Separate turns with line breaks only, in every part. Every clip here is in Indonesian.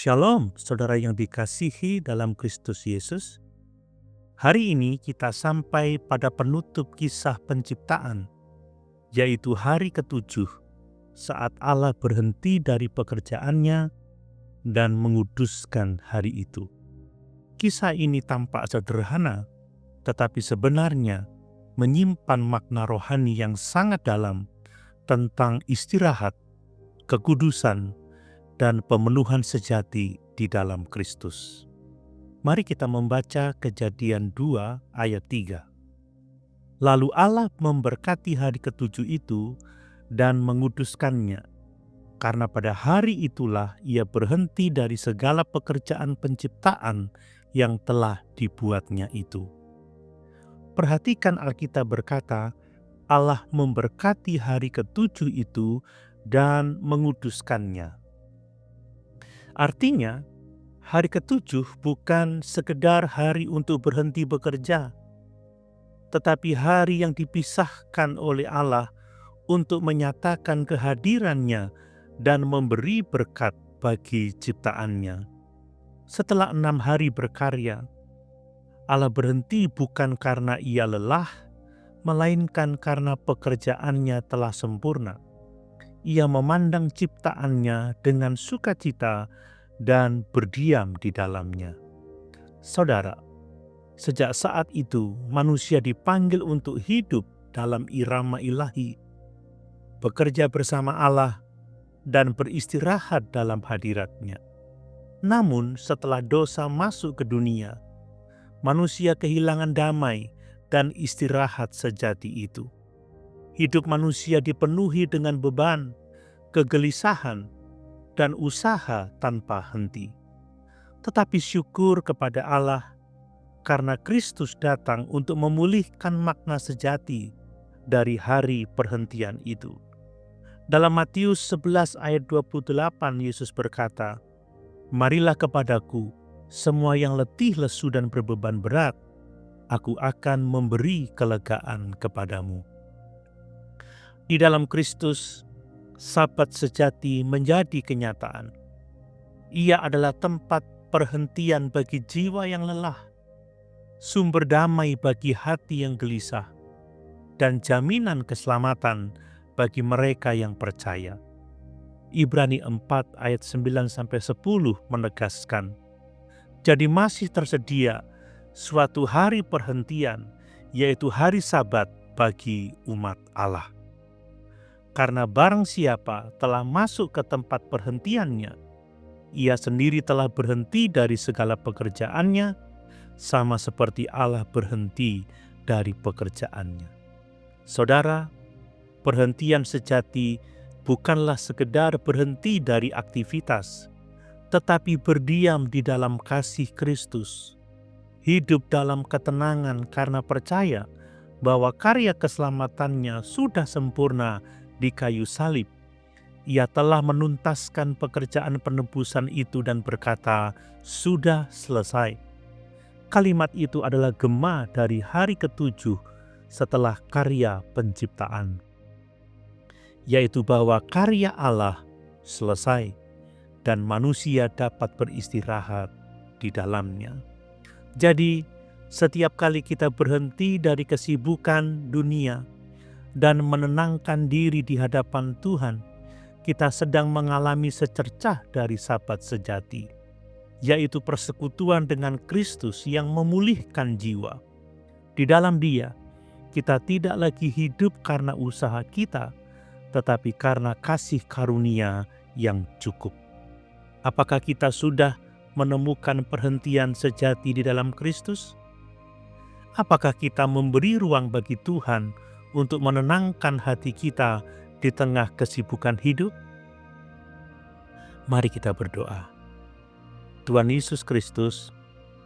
Shalom, saudara yang dikasihi dalam Kristus Yesus. Hari ini kita sampai pada penutup kisah penciptaan, yaitu hari ketujuh, saat Allah berhenti dari pekerjaannya dan menguduskan hari itu. Kisah ini tampak sederhana, tetapi sebenarnya menyimpan makna rohani yang sangat dalam tentang istirahat, kekudusan, dan pemenuhan sejati di dalam Kristus. Mari kita membaca Kejadian 2 ayat 3. Lalu Allah memberkati hari ketujuh itu dan menguduskannya, karena pada hari itulah ia berhenti dari segala pekerjaan penciptaan yang telah dibuatnya itu. Perhatikan Alkitab berkata, Allah memberkati hari ketujuh itu dan menguduskannya. Artinya, hari ketujuh bukan sekedar hari untuk berhenti bekerja, tetapi hari yang dipisahkan oleh Allah untuk menyatakan kehadirannya dan memberi berkat bagi ciptaannya. Setelah 6 hari berkarya, Allah berhenti bukan karena ia lelah, melainkan karena pekerjaannya telah sempurna. Ia memandang ciptaannya dengan sukacita dan berdiam di dalamnya. Saudara, sejak saat itu manusia dipanggil untuk hidup dalam irama ilahi, bekerja bersama Allah, dan beristirahat dalam hadirat-Nya. Namun setelah dosa masuk ke dunia, manusia kehilangan damai dan istirahat sejati itu. Hidup manusia dipenuhi dengan beban, kegelisahan, dan usaha tanpa henti. Tetapi syukur kepada Allah karena Kristus datang untuk memulihkan makna sejati dari hari perhentian itu. Dalam Matius 11 ayat 28 Yesus berkata, "Marilah kepadaku semua yang letih lesu dan berbeban berat, aku akan memberi kelegaan kepadamu." Di dalam Kristus, Sabat sejati menjadi kenyataan. Ia adalah tempat perhentian bagi jiwa yang lelah, sumber damai bagi hati yang gelisah, dan jaminan keselamatan bagi mereka yang percaya. Ibrani 4 ayat 9-10 menegaskan, jadi masih tersedia suatu hari perhentian, yaitu hari Sabat bagi umat Allah. Karena barang siapa telah masuk ke tempat perhentiannya, ia sendiri telah berhenti dari segala pekerjaannya, sama seperti Allah berhenti dari pekerjaannya. Saudara, perhentian sejati bukanlah sekedar berhenti dari aktivitas, tetapi berdiam di dalam kasih Kristus, hidup dalam ketenangan karena percaya bahwa karya keselamatannya sudah sempurna di kayu salib. Ia telah menuntaskan pekerjaan penebusan itu dan berkata, "Sudah selesai." Kalimat itu adalah gema dari hari ketujuh setelah karya penciptaan, yaitu bahwa karya Allah selesai dan manusia dapat beristirahat di dalamnya. Jadi, setiap kali kita berhenti dari kesibukan dunia dan menenangkan diri di hadapan Tuhan, kita sedang mengalami secercah dari Sabat sejati, yaitu persekutuan dengan Kristus yang memulihkan jiwa. Di dalam Dia, kita tidak lagi hidup karena usaha kita, tetapi karena kasih karunia yang cukup. Apakah kita sudah menemukan perhentian sejati di dalam Kristus? Apakah kita memberi ruang bagi Tuhan untuk menenangkan hati kita di tengah kesibukan hidup? Mari kita berdoa. Tuhan Yesus Kristus,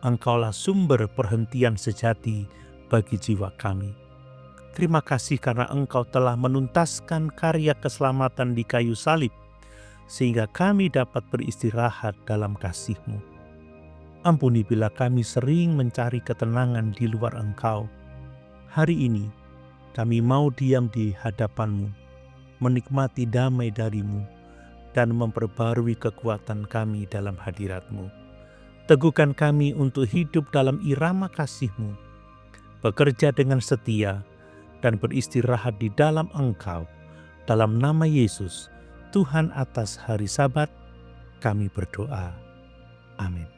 Engkaulah sumber perhentian sejati bagi jiwa kami. Terima kasih karena Engkau telah menuntaskan karya keselamatan di kayu salib, sehingga kami dapat beristirahat dalam kasih-Mu. Ampuni bila kami sering mencari ketenangan di luar Engkau. Hari ini, kami mau diam di hadapan-Mu, menikmati damai dari-Mu, dan memperbarui kekuatan kami dalam hadirat-Mu. Teguhkan kami untuk hidup dalam irama kasih-Mu, bekerja dengan setia, dan beristirahat di dalam Engkau. Dalam nama Yesus, Tuhan atas hari Sabat, kami berdoa. Amin.